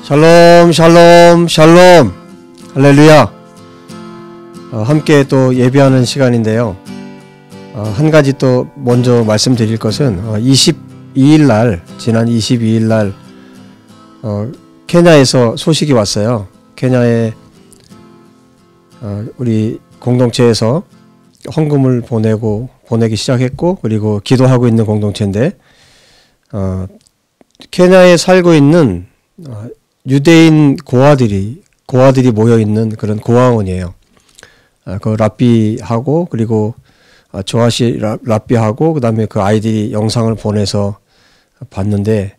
샬롬 샬롬 샬롬 할렐루야. 함께 또 예배하는 시간인데요. 한 가지 또 먼저 말씀드릴 것은 22일 날 지난 22일 날 케냐에서 소식이 왔어요. 케냐에 우리 공동체에서 헌금을 보내기 시작했고, 그리고 기도하고 있는 공동체인데 케냐에 살고 있는 유대인 고아들이 모여 있는 그런 고아원이에요. 그 랍비하고, 그리고 조아시 랍비하고, 그 다음에 그 아이들이 영상을 보내서 봤는데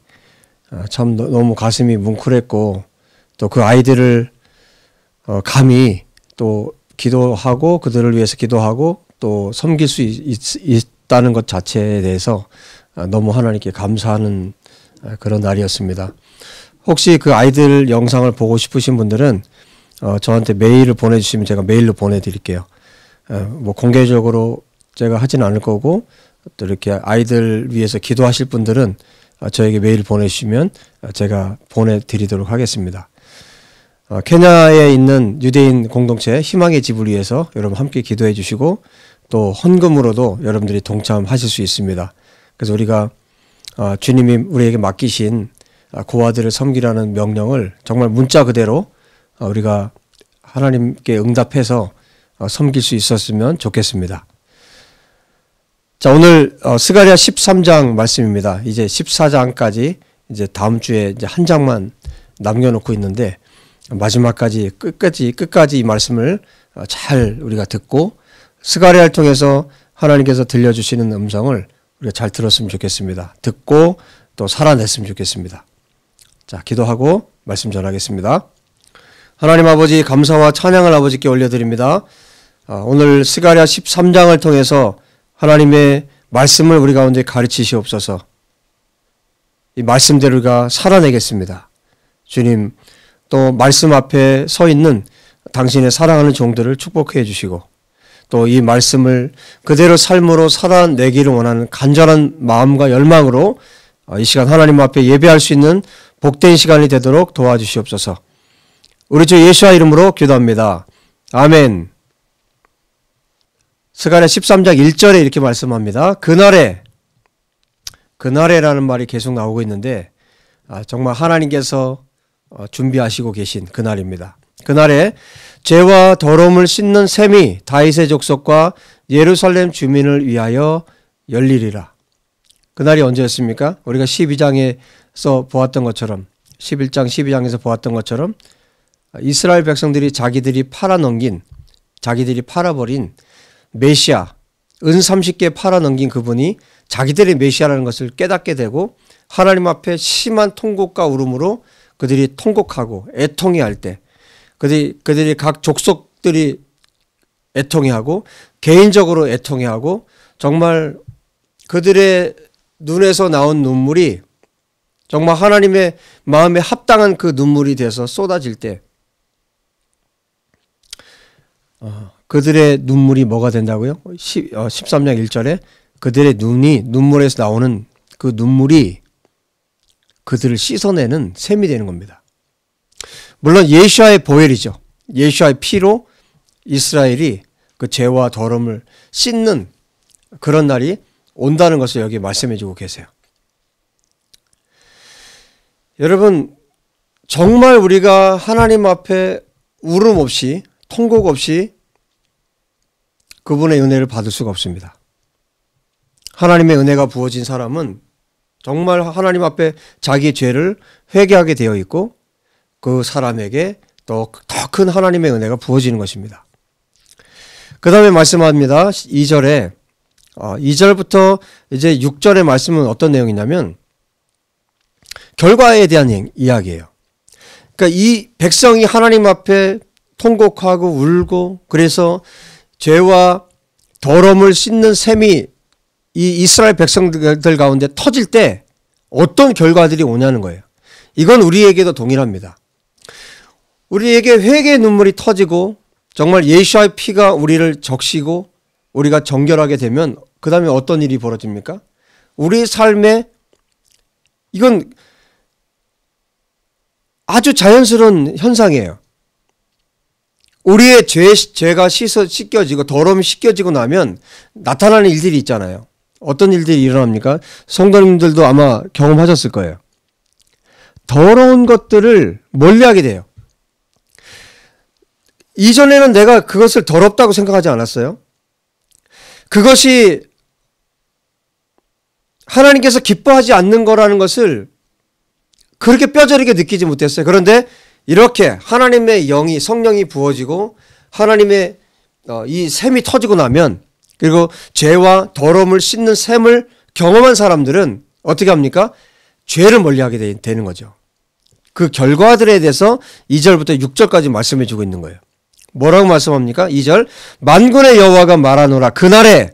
참 너무 가슴이 뭉클했고, 또 그 아이들을 감히 또 기도하고 그들을 위해서 기도하고 또 섬길 수 있다는 것 자체에 대해서 너무 하나님께 감사하는 그런 날이었습니다. 혹시 그 아이들 영상을 보고 싶으신 분들은 저한테 메일을 보내주시면 제가 메일로 보내드릴게요. 뭐 공개적으로 제가 하진 않을 거고, 또 이렇게 아이들 위해서 기도하실 분들은 저에게 메일 보내주시면 제가 보내드리도록 하겠습니다. 케냐에 있는 유대인 공동체 희망의 집을 위해서 여러분 함께 기도해 주시고, 또 헌금으로도 여러분들이 동참하실 수 있습니다. 그래서 우리가 주님이 우리에게 맡기신 고아들을 섬기라는 명령을 정말 문자 그대로 우리가 하나님께 응답해서 섬길 수 있었으면 좋겠습니다. 자, 오늘 스가랴 13장 말씀입니다. 이제 14장까지 이제 다음 주에 이제 한 장만 남겨놓고 있는데, 마지막까지 끝까지 이 말씀을 잘 우리가 듣고 스가랴를 통해서 하나님께서 들려주시는 음성을 우리가 잘 들었으면 좋겠습니다. 듣고 또 살아냈으면 좋겠습니다. 자, 기도하고 말씀 전하겠습니다. 하나님 아버지, 감사와 찬양을 아버지께 올려드립니다. 오늘 스가랴 13장을 통해서 하나님의 말씀을 우리 가운데 가르치시옵소서. 이 말씀대로 우리가 살아내겠습니다. 주님, 또 말씀 앞에 서 있는 당신의 사랑하는 종들을 축복해 주시고, 또 이 말씀을 그대로 삶으로 살아내기를 원하는 간절한 마음과 열망으로 이 시간 하나님 앞에 예배할 수 있는 복된 시간이 되도록 도와주시옵소서. 우리 주 예수와 이름으로 기도합니다. 아멘. 스가랴 13장 1절에 이렇게 말씀합니다. 그날에라는 말이 계속 나오고 있는데 정말 하나님께서 준비하시고 계신 그날입니다. 그날에 죄와 더러움을 씻는 셈이 다윗의 족속과 예루살렘 주민을 위하여 열리리라. 그날이 언제였습니까? 우리가 12장에서 보았던 것처럼, 11장 12장에서 보았던 것처럼 이스라엘 백성들이 자기들이 팔아버린 메시아, 은 30개 팔아넘긴 그분이 자기들의 메시아라는 것을 깨닫게 되고, 하나님 앞에 심한 통곡과 울음으로 그들이 통곡하고 애통해할 때, 그들이 각 족속들이 애통해하고 개인적으로 애통해하고, 정말 그들의 눈에서 나온 눈물이 정말 하나님의 마음에 합당한 그 눈물이 돼서 쏟아질 때, 그들의 눈물이 뭐가 된다고요? 13장 1절에 그들의 눈물에서 나오는 그 눈물이 그들을 씻어내는 셈이 되는 겁니다. 물론 예수와의 보혈이죠. 예수와의 피로 이스라엘이 그 죄와 더러움을 씻는 그런 날이 온다는 것을 여기 말씀해 주고 계세요. 여러분, 정말 우리가 하나님 앞에 울음 없이, 통곡 없이 그분의 은혜를 받을 수가 없습니다. 하나님의 은혜가 부어진 사람은 정말 하나님 앞에 자기의 죄를 회개하게 되어 있고, 그 사람에게 또 더 큰 하나님의 은혜가 부어지는 것입니다. 그 다음에 말씀합니다. 2절부터 이제 6절의 말씀은 어떤 내용이냐면 결과에 대한 이야기예요. 그러니까 이 백성이 하나님 앞에 통곡하고 울고, 그래서 죄와 더러움을 씻는 셈이 이 이스라엘 백성들 가운데 터질 때 어떤 결과들이 오냐는 거예요. 이건 우리에게도 동일합니다. 우리에게 회개의 눈물이 터지고 정말 예수와의 피가 우리를 적시고 우리가 정결하게 되면 그 다음에 어떤 일이 벌어집니까? 우리 삶에 이건 아주 자연스러운 현상이에요. 우리의 죄가 씻겨지고 더러움이 씻겨지고 나면 나타나는 일들이 있잖아요. 어떤 일들이 일어납니까? 성도님들도 아마 경험하셨을 거예요. 더러운 것들을 멀리하게 돼요. 이전에는 내가 그것을 더럽다고 생각하지 않았어요. 그것이 하나님께서 기뻐하지 않는 거라는 것을 그렇게 뼈저리게 느끼지 못했어요. 그런데 이렇게 하나님의 영이, 성령이 부어지고 하나님의 이 샘이 터지고 나면, 그리고 죄와 더러움을 씻는 샘을 경험한 사람들은 어떻게 합니까? 죄를 멀리하게 되는 거죠. 그 결과들에 대해서 2절부터 6절까지 말씀해 주고 있는 거예요. 뭐라고 말씀합니까? 2절, 만군의 여호와가 말하노라. 그날에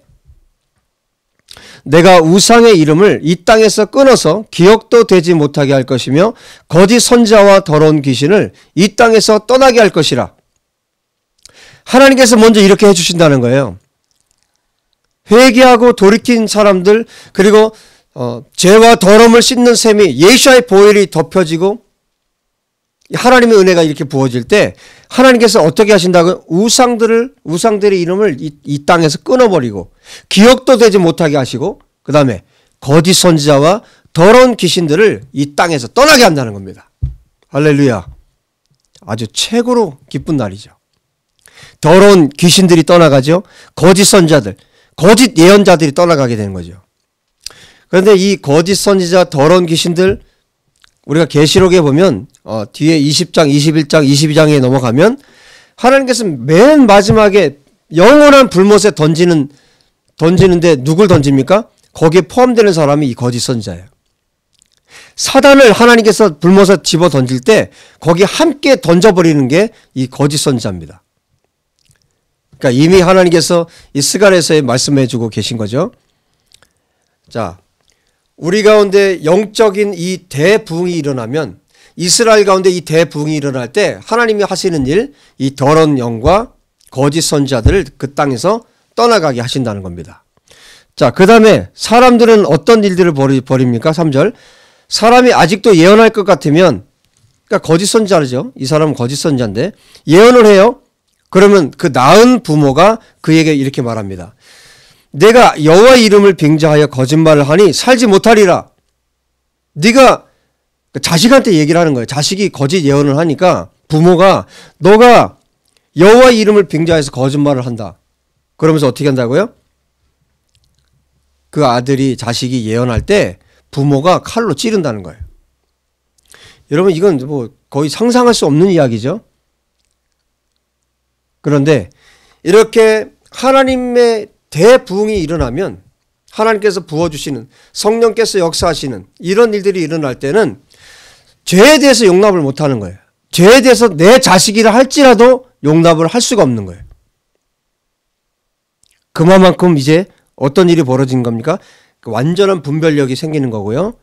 내가 우상의 이름을 이 땅에서 끊어서 기억도 되지 못하게 할 것이며 거짓 선지자와 더러운 귀신을 이 땅에서 떠나게 할 것이라. 하나님께서 먼저 이렇게 해주신다는 거예요. 회개하고 돌이킨 사람들, 그리고 죄와 더러움을 씻는 셈이 예수의 보혈이 덮여지고 하나님의 은혜가 이렇게 부어질 때 하나님께서 어떻게 하신다고? 우상들의 이름을 이 땅에서 끊어버리고 기억도 되지 못하게 하시고, 그 다음에 거짓 선지자와 더러운 귀신들을 이 땅에서 떠나게 한다는 겁니다. 할렐루야. 아주 최고로 기쁜 날이죠. 더러운 귀신들이 떠나가죠. 거짓 선지자들, 거짓 예언자들이 떠나가게 되는 거죠. 그런데 이 거짓 선지자, 더러운 귀신들, 우리가 계시록에 보면 뒤에 20장, 21장, 22장에 넘어가면 하나님께서 맨 마지막에 영원한 불못에 던지는데 누굴 던집니까? 거기에 포함되는 사람이 이 거짓 선지자예요. 사단을 하나님께서 불못에 집어 던질 때 거기 함께 던져버리는 게 이 거짓 선지자입니다. 그러니까 이미 하나님께서 이 스가랴서에 말씀해 주고 계신 거죠. 자, 우리 가운데 영적인 이 대부흥이 일어나면, 이스라엘 가운데 이 대부흥이 일어날 때 하나님이 하시는 일, 이 더러운 영과 거짓 선지자들을 그 땅에서 떠나가게 하신다는 겁니다. 자, 그 다음에 사람들은 어떤 일들을 벌입니까? 3절. 사람이 아직도 예언할 것 같으면, 그러니까 거짓 선지자죠. 이 사람은 거짓 선지자인데 예언을 해요. 그러면 그 낳은 부모가 그에게 이렇게 말합니다. 내가 여호와의 이름을 빙자하여 거짓말을 하니 살지 못하리라. 네가 자식한테 얘기를 하는 거예요. 자식이 거짓 예언을 하니까 부모가 너가 여호와의 이름을 빙자해서 거짓말을 한다. 그러면서 어떻게 한다고요? 그 아들이, 자식이 예언할 때 부모가 칼로 찌른다는 거예요. 여러분, 이건 뭐 거의 상상할 수 없는 이야기죠. 그런데 이렇게 하나님의 대부흥이 일어나면, 하나님께서 부어주시는, 성령께서 역사하시는 이런 일들이 일어날 때는 죄에 대해서 용납을 못하는 거예요. 죄에 대해서 내 자식이라 할지라도 용납을 할 수가 없는 거예요. 그만큼 이제 어떤 일이 벌어진 겁니까? 완전한 분별력이 생기는 거고요.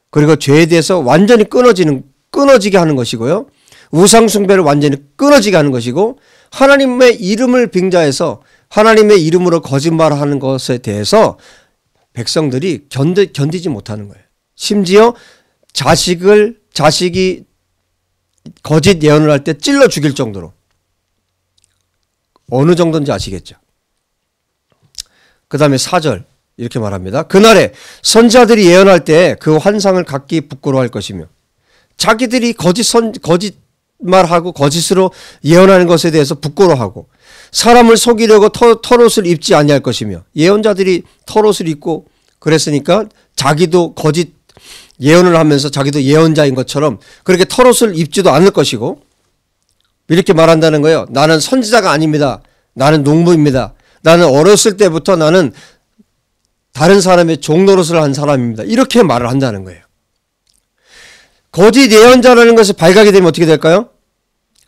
그리고 죄에 대해서 완전히 끊어지게 하는 것이고요. 우상 숭배를 완전히 끊어지게 하는 것이고, 하나님의 이름을 빙자해서 하나님의 이름으로 거짓말하는 것에 대해서 백성들이 견디지 못하는 거예요. 심지어 자식이 거짓 예언을 할 때 찔러 죽일 정도로. 어느 정도인지 아시겠죠? 그 다음에 4절 이렇게 말합니다. 그날에 선지자들이 예언할 때 그 환상을 각기 부끄러워할 것이며, 자기들이 거짓말하고 거짓으로 예언하는 것에 대해서 부끄러워하고, 사람을 속이려고 털옷을 입지 아니할 것이며, 예언자들이 털옷을 입고 그랬으니까 자기도 거짓 예언을 하면서 자기도 예언자인 것처럼 그렇게 털옷을 입지도 않을 것이고, 이렇게 말한다는 거예요. 나는 선지자가 아닙니다. 나는 농부입니다. 나는 어렸을 때부터 나는 다른 사람의 종노릇을 한 사람입니다. 이렇게 말을 한다는 거예요. 거짓 예언자라는 것이 발각이 되면 어떻게 될까요?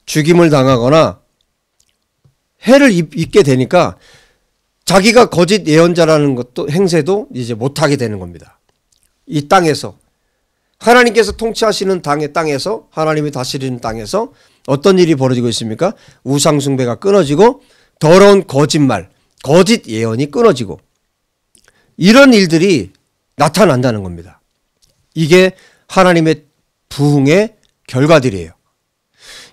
죽임을 당하거나 해를 입게 되니까 자기가 거짓 예언자라는 것도, 행세도 이제 못하게 되는 겁니다. 이 땅에서, 하나님께서 통치하시는 땅에서, 하나님이 다스리는 땅에서 어떤 일이 벌어지고 있습니까? 우상 숭배가 끊어지고, 더러운 거짓말, 거짓 예언이 끊어지고, 이런 일들이 나타난다는 겁니다. 이게 하나님의 부흥의 결과들이에요.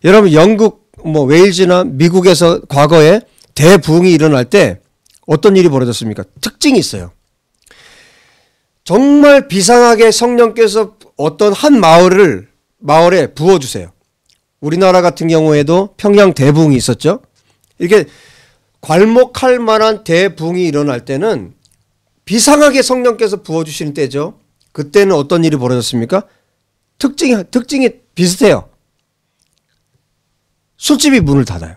여러분 영국 뭐 웨일즈나 미국에서 과거에 대부흥이 일어날 때 어떤 일이 벌어졌습니까? 특징이 있어요. 정말 비상하게 성령께서 어떤 한 마을에 부어주세요. 우리나라 같은 경우에도 평양 대부흥이 있었죠. 이렇게 괄목할 만한 대부흥이 일어날 때는 비상하게 성령께서 부어주시는 때죠. 그때는 어떤 일이 벌어졌습니까? 특징이 비슷해요. 술집이 문을 닫아요.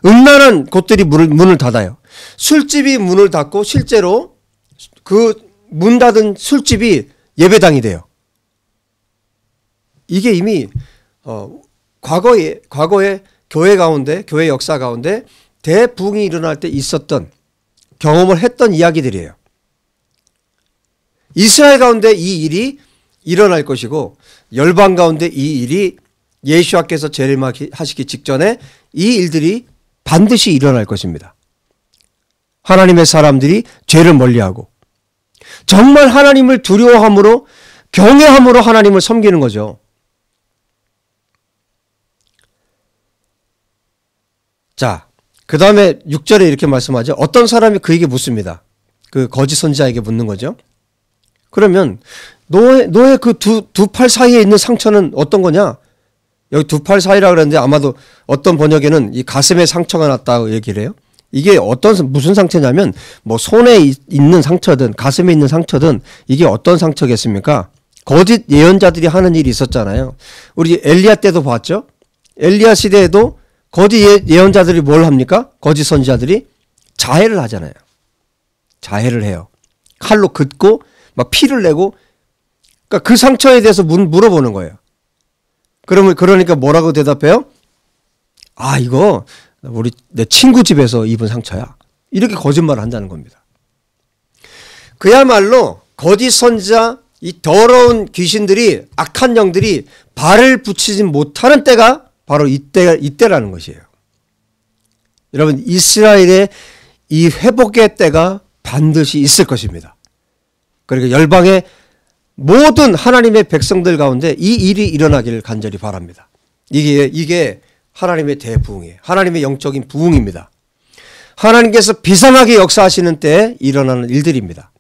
음란한 곳들이 문을 닫아요. 술집이 문을 닫고 실제로 그 문 닫은 술집이 예배당이 돼요. 이게 이미 과거에 교회 가운데, 교회 역사 가운데 대부흥이 일어날 때 있었던 경험을 했던 이야기들이에요. 이스라엘 가운데 이 일이 일어날 것이고 열방 가운데 이 일이 예수와께서 재림하시기 직전에 이 일들이 반드시 일어날 것입니다. 하나님의 사람들이 죄를 멀리하고 정말 하나님을 두려워함으로 경외함으로 하나님을 섬기는 거죠. 자, 그 다음에 6절에 이렇게 말씀하죠. 어떤 사람이 그에게 묻습니다. 그 거짓 선지자에게 묻는 거죠. 그러면 너의 그 두 팔 사이에 있는 상처는 어떤 거냐? 여기 두 팔 사이라고 그랬는데 아마도 어떤 번역에는 이 가슴에 상처가 났다고 얘기를 해요. 이게 무슨 상처냐면 뭐 손에 있는 상처든 가슴에 있는 상처든 이게 어떤 상처겠습니까? 거짓 예언자들이 하는 일이 있었잖아요. 우리 엘리야 때도 봤죠? 엘리야 시대에도 거짓 예언자들이 뭘 합니까? 거짓 선지자들이 자해를 하잖아요. 자해를 해요. 칼로 긋고 막 피를 내고 그러니까 그 상처에 대해서 물어보는 거예요. 그러니까 뭐라고 대답해요? 아, 이거 내 친구 집에서 입은 상처야. 이렇게 거짓말을 한다는 겁니다. 그야말로 거짓 선지자, 이 더러운 귀신들이, 악한 영들이 발을 붙이지 못하는 때가 바로 이때라는 것이에요. 여러분, 이스라엘의 이 회복의 때가 반드시 있을 것입니다. 그러니까 열방의 모든 하나님의 백성들 가운데 이 일이 일어나기를 간절히 바랍니다. 이게 하나님의 대부흥이에요. 하나님의 영적인 부흥입니다. 하나님께서 비상하게 역사하시는 때에 일어나는 일들입니다.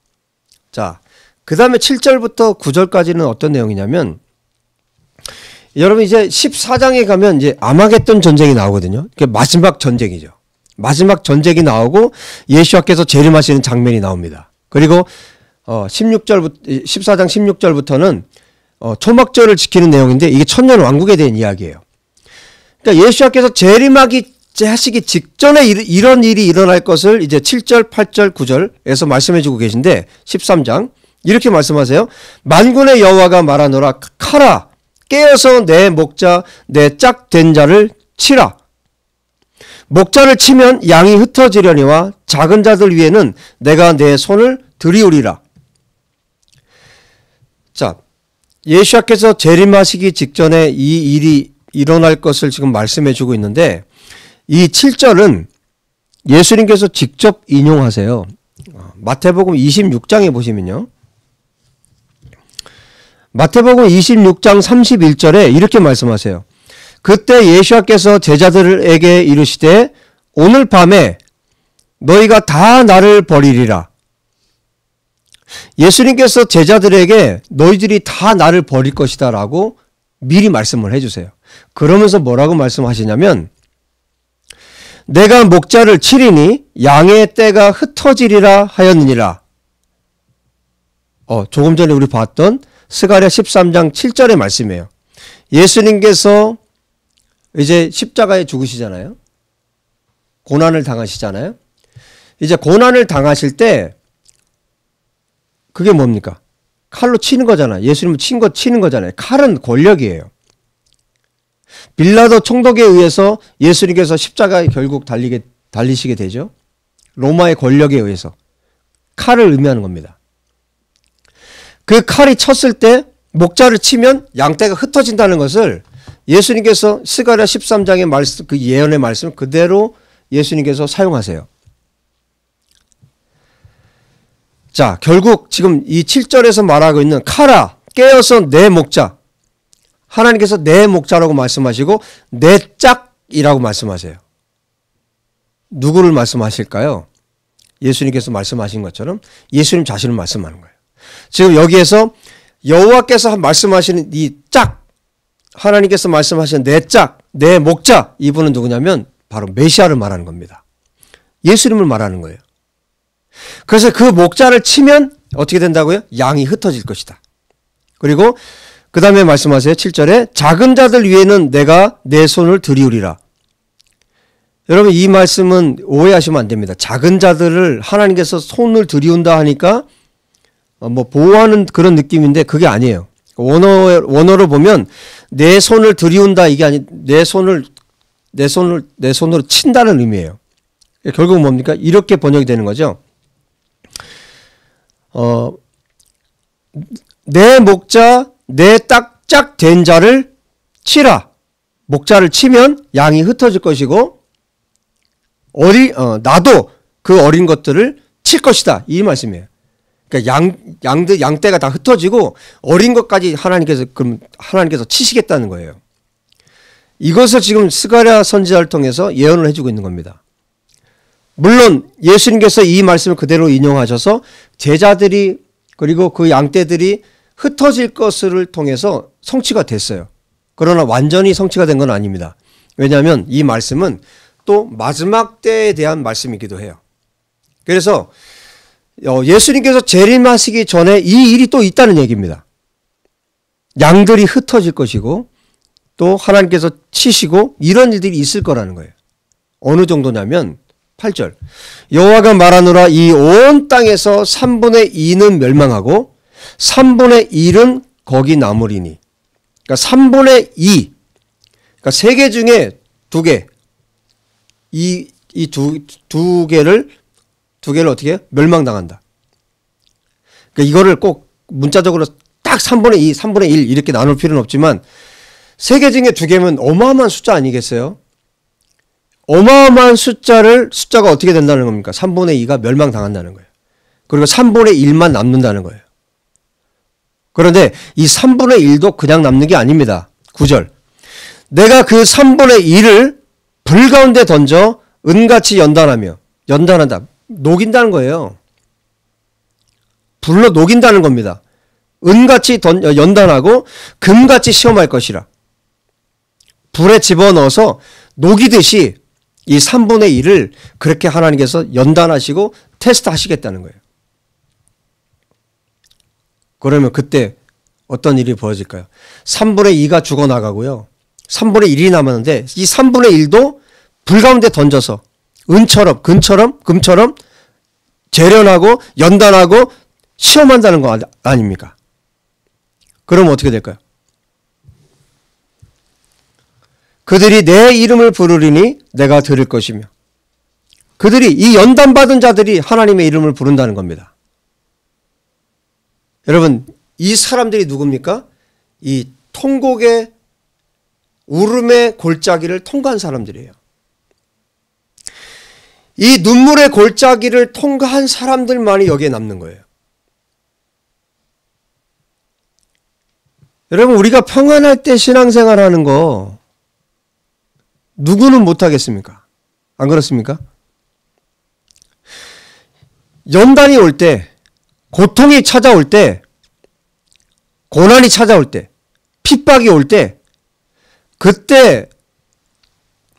자, 그 다음에 7절부터 9절까지는 어떤 내용이냐면 여러분 이제 14장에 가면 이제 아마겟돈 전쟁이 나오거든요. 그게 마지막 전쟁이죠. 마지막 전쟁이 나오고 예수와께서 재림하시는 장면이 나옵니다. 그리고 14장 16절부터는 초막절을 지키는 내용인데 이게 천년 왕국에 대한 이야기예요. 그러니까 예수와께서 재림하시기 직전에 이런 일이 일어날 것을 이제 7절, 8절, 9절에서 말씀해 주고 계신데 13장 이렇게 말씀하세요. 만군의 여호와가 말하노라 카라 깨어서 내 목자 내 짝 된 자를 치라. 목자를 치면 양이 흩어지려니와 작은 자들 위에는 내가 내 손을 들이우리라. 자, 예수와께서 재림하시기 직전에 이 일이 일어날 것을 지금 말씀해 주고 있는데 이 7절은 예수님께서 직접 인용하세요. 마태복음 26장에 보시면요. 마태복음 26장 31절에 이렇게 말씀하세요. 그때 예수와께서 제자들에게 이르시되 오늘 밤에 너희가 다 나를 버리리라. 예수님께서 제자들에게 너희들이 다 나를 버릴 것이다 라고 미리 말씀을 해주세요. 그러면서 뭐라고 말씀하시냐면 내가 목자를 치리니 양의 떼가 흩어지리라 하였느니라. 조금 전에 우리 봤던 스가랴 13장 7절의 말씀이에요. 예수님께서 이제 십자가에 죽으시잖아요. 고난을 당하시잖아요. 이제 고난을 당하실 때 그게 뭡니까? 칼로 치는 거잖아요. 예수님은 치는 거잖아요. 칼은 권력이에요. 빌라도 총독에 의해서 예수님께서 십자가에 결국 달리시게 되죠. 로마의 권력에 의해서. 칼을 의미하는 겁니다. 그 칼이 쳤을 때 목자를 치면 양떼가 흩어진다는 것을 예수님께서 스가랴 13장의 말씀, 그 예언의 말씀 그대로 예수님께서 사용하세요. 자, 결국 지금 이 7절에서 말하고 있는 카라 깨어서 내 목자 하나님께서 내 목자라고 말씀하시고 내 짝이라고 말씀하세요. 누구를 말씀하실까요? 예수님께서 말씀하신 것처럼 예수님 자신을 말씀하는 거예요. 지금 여기에서 여호와께서 말씀하시는 이 짝, 하나님께서 말씀하시는 내 짝, 내 목자, 이분은 누구냐면 바로 메시아를 말하는 겁니다. 예수님을 말하는 거예요. 그래서 그 목자를 치면 어떻게 된다고요? 양이 흩어질 것이다. 그리고 그 다음에 말씀하세요. 7절에 작은 자들 위에는 내가 내 손을 들이우리라. 여러분 이 말씀은 오해하시면 안 됩니다. 작은 자들을 하나님께서 손을 들이운다 하니까 뭐 보호하는 그런 느낌인데 그게 아니에요. 원어로 보면 내 손을 들이운다 이게 아니 내 손으로 친다는 의미예요. 결국은 뭡니까? 이렇게 번역이 되는 거죠. 내 목자 내 짝 된 자를 치라. 목자를 치면 양이 흩어질 것이고 나도 그 어린 것들을 칠 것이다. 이 말씀이에요. 그러니까 양떼가 다 흩어지고 어린 것까지 하나님께서 치시겠다는 거예요. 이것을 지금 스가랴 선지자를 통해서 예언을 해주고 있는 겁니다. 물론 예수님께서 이 말씀을 그대로 인용하셔서 제자들이 그리고 그 양떼들이 흩어질 것을 통해서 성취가 됐어요. 그러나 완전히 성취가 된 건 아닙니다. 왜냐하면 이 말씀은 또 마지막 때에 대한 말씀이기도 해요. 그래서 예수님께서 재림하시기 전에 이 일이 또 있다는 얘기입니다. 양들이 흩어질 것이고 또 하나님께서 치시고 이런 일들이 있을 거라는 거예요. 어느 정도냐면 8절 여호와가 말하노라 이 온 땅에서 3분의 2는 멸망하고 3분의 1은 거기 남으리니. 그러니까 3분의 2 그러니까 3개 중에 2개 이 두 개를 어떻게 해요? 멸망당한다. 그러니까 이거를 꼭 문자적으로 딱 3분의 2, 3분의 1 이렇게 나눌 필요는 없지만 3개 중에 2개면 어마어마한 숫자 아니겠어요? 어마어마한 숫자가 어떻게 된다는 겁니까? 3분의 2가 멸망당한다는 거예요. 그리고 3분의 1만 남는다는 거예요. 그런데 이 3분의 1도 그냥 남는 게 아닙니다. 9절 내가 그 3분의 1을 불 가운데 던져 은같이 연단한다. 녹인다는 거예요. 불로 녹인다는 겁니다. 은같이 연단하고 금같이 시험할 것이라. 불에 집어넣어서 녹이듯이 이 3분의 1을 그렇게 하나님께서 연단하시고 테스트하시겠다는 거예요. 그러면 그때 어떤 일이 벌어질까요? 3분의 2가 죽어나가고요. 3분의 1이 남았는데 이 3분의 1도 불 가운데 던져서 은처럼 금처럼 재련하고 연단하고 시험한다는 거 아닙니까? 그러면 어떻게 될까요? 그들이 내 이름을 부르리니 내가 들을 것이며 그들이 이 연단받은 자들이 하나님의 이름을 부른다는 겁니다. 여러분 이 사람들이 누굽니까? 이 통곡의 울음의 골짜기를 통과한 사람들이에요. 이 눈물의 골짜기를 통과한 사람들만이 여기에 남는 거예요. 여러분 우리가 평안할 때 신앙생활하는 거 누구는 못하겠습니까? 안 그렇습니까? 연단이 올 때, 고통이 찾아올 때, 고난이 찾아올 때, 핍박이 올 때 그때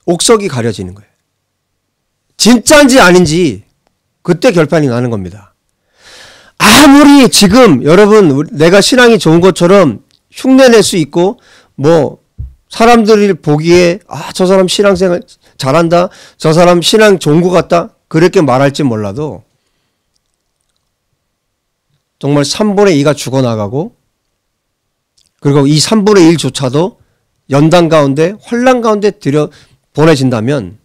옥석이 가려지는 거예요. 진짜인지 아닌지 그때 결판이 나는 겁니다. 아무리 지금 여러분 내가 신앙이 좋은 것처럼 흉내낼 수 있고 뭐 사람들이 보기에 저 사람 신앙생활 잘한다, 저 사람 신앙 좋은 것 같다 그렇게 말할지 몰라도 정말 3분의 2가 죽어나가고 그리고 이 3분의 1조차도 연단 가운데 환난 가운데 보내진다면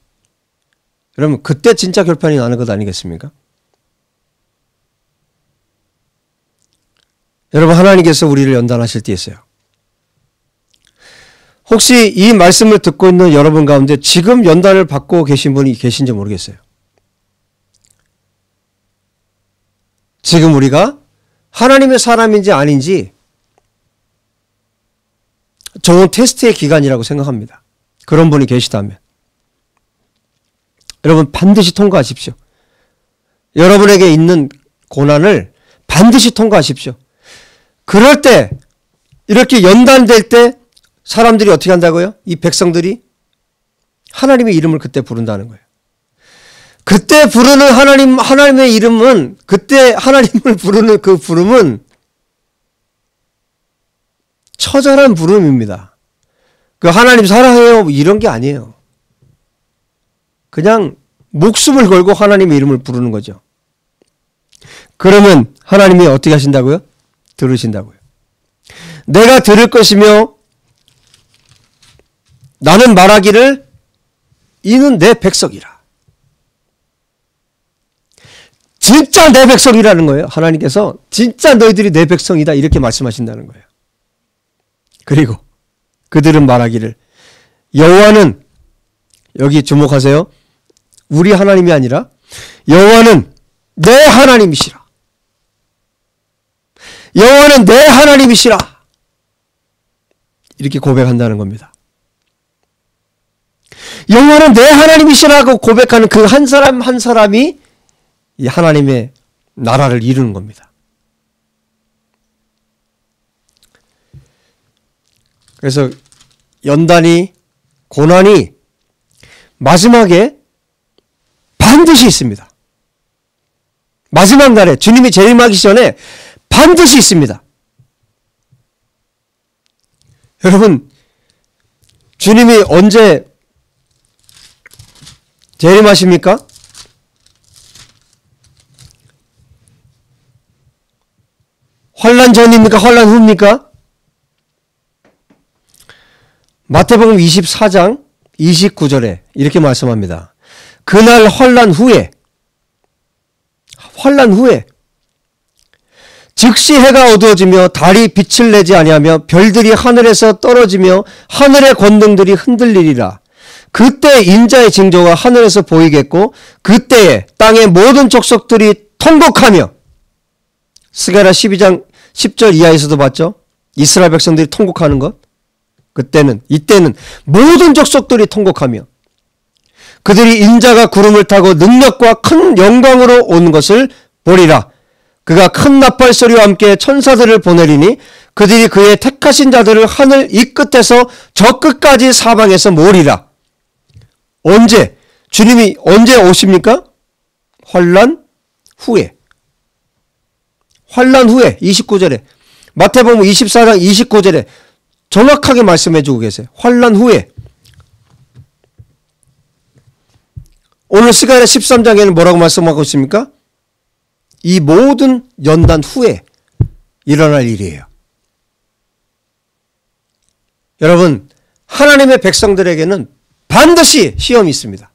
여러분 그때 진짜 결판이 나는 것 아니겠습니까? 여러분 하나님께서 우리를 연단하실 때 있어요. 혹시 이 말씀을 듣고 있는 여러분 가운데 지금 연단을 받고 계신 분이 계신지 모르겠어요. 지금 우리가 하나님의 사람인지 아닌지 좋은 테스트의 기간이라고 생각합니다. 그런 분이 계시다면. 여러분 반드시 통과하십시오. 여러분에게 있는 고난을 반드시 통과하십시오. 그럴 때 이렇게 연단될 때 사람들이 어떻게 한다고요? 이 백성들이 하나님의 이름을 그때 부른다는 거예요. 그때 부르는 하나님의 이름은, 그때 하나님을 부르는 그 부름은 처절한 부름입니다. 그 하나님 사랑해요 이런 게 아니에요. 그냥 목숨을 걸고 하나님의 이름을 부르는 거죠. 그러면 하나님이 어떻게 하신다고요? 들으신다고요. 내가 들을 것이며 나는 말하기를 이는 내 백성이라. 진짜 내 백성이라는 거예요. 하나님께서 진짜 너희들이 내 백성이다 이렇게 말씀하신다는 거예요. 그리고 그들은 말하기를 여호와는, 여기 주목하세요. 우리 하나님이 아니라 여호와는 내 하나님이시라. 여호와는 내 하나님이시라. 이렇게 고백한다는 겁니다. 여호와는 내 하나님이시라고 고백하는 그 한 사람 한 사람이 이 하나님의 나라를 이루는 겁니다. 그래서 연단이, 고난이 마지막에 반드시 있습니다. 마지막 날에 주님이 재림하기 전에 반드시 있습니다. 여러분, 주님이 언제 재림하십니까? 환난 전입니까? 환난 후입니까? 마태복음 24장 29절에 이렇게 말씀합니다. 그날 환난 후에 즉시 해가 어두워지며 달이 빛을 내지 아니하며 별들이 하늘에서 떨어지며 하늘의 권능들이 흔들리리라. 그때 인자의 징조가 하늘에서 보이겠고 그때에 땅의 모든 족속들이 통곡하며, 스가랴 12장 10절 이하에서도 봤죠? 이스라엘 백성들이 통곡하는 것. 이때는 모든 족속들이 통곡하며 그들이 인자가 구름을 타고 능력과 큰 영광으로 오는 것을 보리라. 그가 큰 나팔 소리와 함께 천사들을 보내리니 그들이 그의 택하신 자들을 하늘 이 끝에서 저 끝까지 사방에서 모으리라. 언제? 주님이 언제 오십니까? 환난 후에. 환난 후에 29절에, 마태복음 24장 29절에 정확하게 말씀해 주고 계세요. 환난 후에. 오늘 스가랴 13장에는 뭐라고 말씀하고 있습니까? 이 모든 연단 후에 일어날 일이에요. 여러분, 하나님의 백성들에게는 반드시 시험이 있습니다.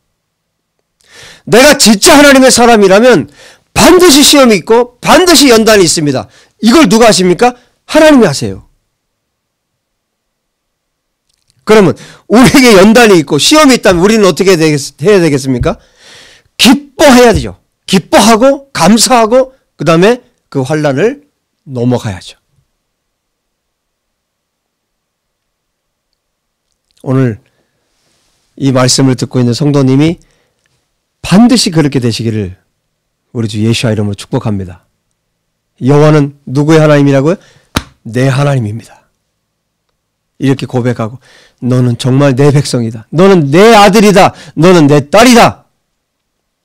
내가 진짜 하나님의 사람이라면 반드시 시험이 있고 반드시 연단이 있습니다. 이걸 누가 하십니까? 하나님이 하세요. 그러면 우리에게 연단이 있고 시험이 있다면 우리는 어떻게 해야 되겠습니까? 기뻐해야 되죠. 기뻐하고 감사하고 그 다음에 그 환난을 넘어가야죠. 오늘 이 말씀을 듣고 있는 성도님이 반드시 그렇게 되시기를 우리 주 예수와 이름으로 축복합니다. 여호와는 누구의 하나님이라고요? 내 하나님입니다. 이렇게 고백하고 너는 정말 내 백성이다. 너는 내 아들이다. 너는 내 딸이다.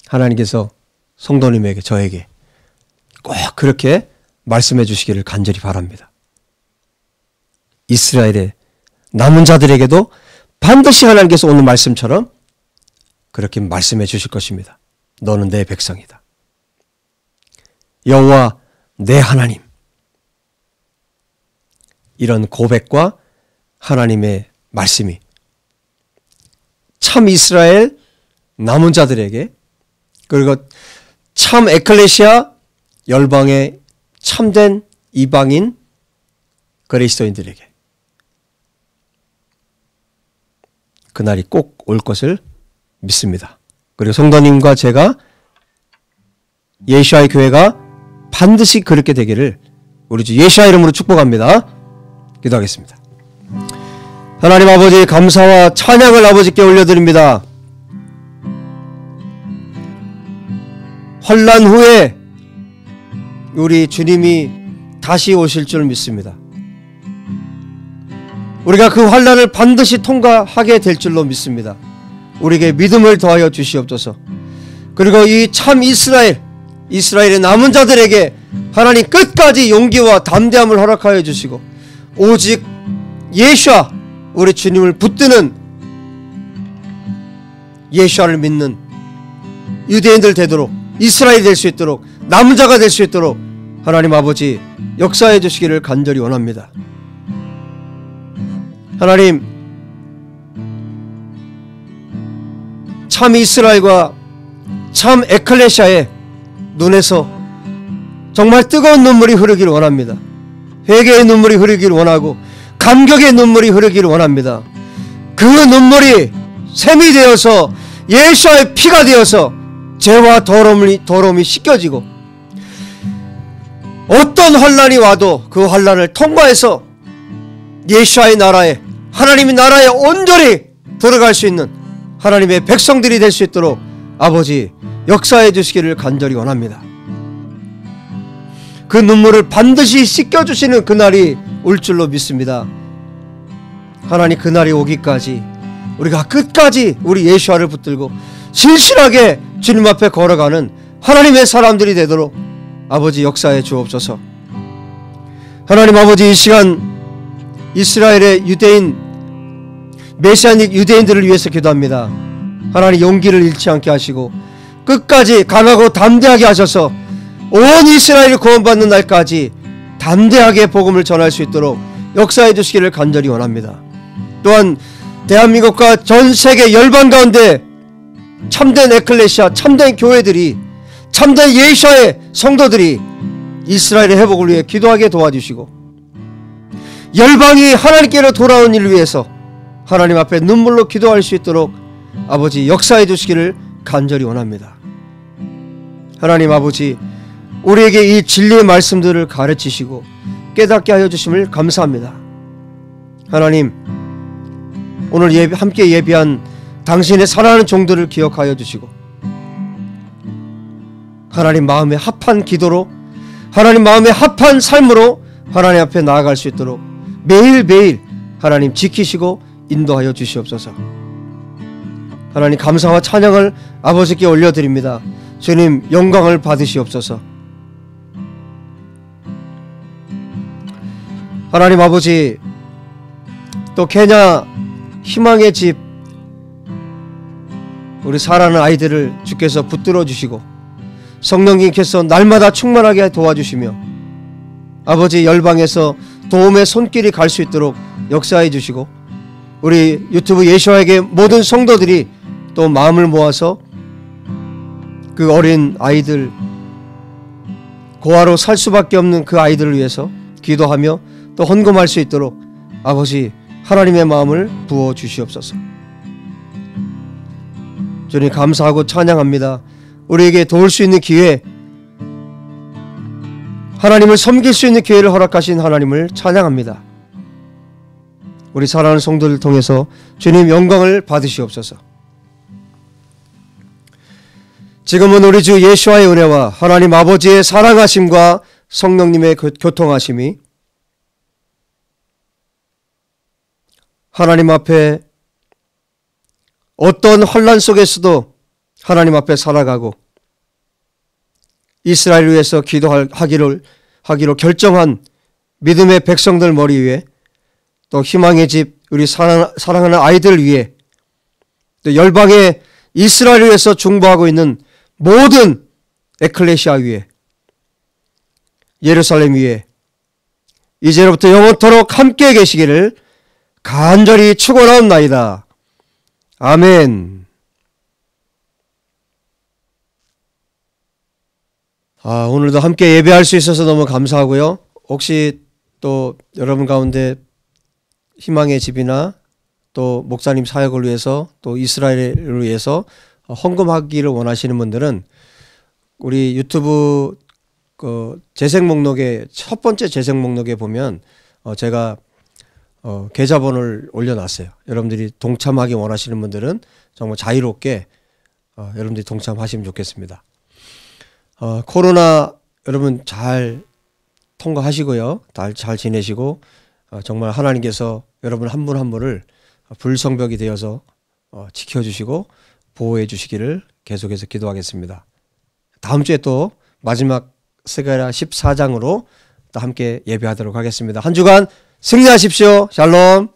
하나님께서 성도님에게, 저에게 꼭 그렇게 말씀해 주시기를 간절히 바랍니다. 이스라엘의 남은 자들에게도 반드시 하나님께서 오늘 말씀처럼 그렇게 말씀해 주실 것입니다. 너는 내 백성이다. 여호와 내 하나님. 이런 고백과 하나님의 말씀이 참 이스라엘 남은 자들에게, 그리고 참 에클레시아 열방의 참된 이방인 그리스도인들에게 그날이 꼭 올 것을 믿습니다. 그리고 성도님과 제가, 예수와의 교회가 반드시 그렇게 되기를 우리 주 예수와 이름으로 축복합니다. 기도하겠습니다. 하나님 아버지, 감사와 찬양을 아버지께 올려드립니다. 환난 후에 우리 주님이 다시 오실 줄 믿습니다. 우리가 그 환난을 반드시 통과하게 될 줄로 믿습니다. 우리에게 믿음을 더하여 주시옵소서. 그리고 이 참 이스라엘의 남은 자들에게 하나님 끝까지 용기와 담대함을 허락하여 주시고, 오직 예수와 우리 주님을 붙드는, 예수를 믿는 유대인들 되도록, 이스라엘이 될 수 있도록, 남은 자가 될 수 있도록 하나님 아버지 역사해 주시기를 간절히 원합니다. 하나님, 참 이스라엘과 참 에클레시아의 눈에서 정말 뜨거운 눈물이 흐르기를 원합니다. 회개의 눈물이 흐르기를 원하고 감격의 눈물이 흐르기를 원합니다. 그 눈물이 샘이 되어서 예수의 피가 되어서 죄와 더러움이 씻겨지고, 어떤 환난이 와도 그 환난을 통과해서 예수의 나라에, 하나님의 나라에 온전히 들어갈 수 있는 하나님의 백성들이 될 수 있도록 아버지 역사해 주시기를 간절히 원합니다. 그 눈물을 반드시 씻겨주시는 그날이 올 줄로 믿습니다. 하나님, 그날이 오기까지 우리가 끝까지 우리 예수와를 붙들고 신실하게 주님 앞에 걸어가는 하나님의 사람들이 되도록 아버지 역사해 주옵소서. 하나님 아버지, 이 시간 이스라엘의 유대인, 메시아닉 유대인들을 위해서 기도합니다. 하나님, 용기를 잃지 않게 하시고 끝까지 강하고 담대하게 하셔서 온 이스라엘이 구원받는 날까지 담대하게 복음을 전할 수 있도록 역사해 주시기를 간절히 원합니다. 또한 대한민국과 전 세계 열방 가운데 참된 에클레시아, 참된 교회들이, 참된 예수의 성도들이 이스라엘의 회복을 위해 기도하게 도와주시고, 열방이 하나님께로 돌아온 일을 위해서 하나님 앞에 눈물로 기도할 수 있도록 아버지 역사해 주시기를 간절히 원합니다. 하나님 아버지, 우리에게 이 진리의 말씀들을 가르치시고 깨닫게 하여 주심을 감사합니다. 하나님, 오늘 함께 예배한 당신의 사랑하는 종들을 기억하여 주시고, 하나님 마음에 합한 기도로, 하나님 마음에 합한 삶으로 하나님 앞에 나아갈 수 있도록 매일매일 하나님 지키시고 인도하여 주시옵소서. 하나님, 감사와 찬양을 아버지께 올려드립니다. 주님, 영광을 받으시옵소서. 하나님 아버지, 또 케냐 희망의 집 우리 사랑하는 아이들을 주께서 붙들어 주시고 성령님께서 날마다 충만하게 도와주시며 아버지 열방에서 도움의 손길이 갈 수 있도록 역사해 주시고, 우리 유튜브 예수와에게 모든 성도들이 또 마음을 모아서 그 어린 아이들, 고아로 살 수밖에 없는 그 아이들을 위해서 기도하며 또 헌금할 수 있도록 아버지 하나님의 마음을 부어 주시옵소서. 주님, 감사하고 찬양합니다. 우리에게 도울 수 있는 기회, 하나님을 섬길 수 있는 기회를 허락하신 하나님을 찬양합니다. 우리 사랑하는 성도를 통해서 주님 영광을 받으시옵소서. 지금은 우리 주 예수와의 은혜와 하나님 아버지의 사랑하심과 성령님의 교통하심이 하나님 앞에 어떤 환난 속에서도 하나님 앞에 살아가고 이스라엘을 위해서 기도하기로 결정한 믿음의 백성들 머리 위에, 또 희망의 집 우리 사랑하는 아이들을 위해, 또 열방의 이스라엘을 위해서 중보하고 있는 모든 에클레시아 위에, 예루살렘 위에 이제로부터 영원토록 함께 계시기를 간절히 축원하옵나이다. 아멘. 오늘도 함께 예배할 수 있어서 너무 감사하고요. 혹시 또 여러분 가운데 희망의 집이나 또 목사님 사역을 위해서 또 이스라엘을 위해서 헌금하기를 원하시는 분들은 우리 유튜브 그 재생 목록에 첫 번째 재생 목록에 보면 제가 계좌번호를 올려놨어요. 여러분들이 동참하기 원하시는 분들은 정말 자유롭게 여러분들이 동참하시면 좋겠습니다. 코로나 여러분 잘 통과하시고요. 잘 지내시고 정말 하나님께서 여러분 한 분 한 분을 불성벽이 되어서 지켜주시고 보호해 주시기를 계속해서 기도하겠습니다. 다음 주에 또 마지막 스가랴 14장으로 또 함께 예배하도록 하겠습니다. 한 주간 승리하십시오. 샬롬.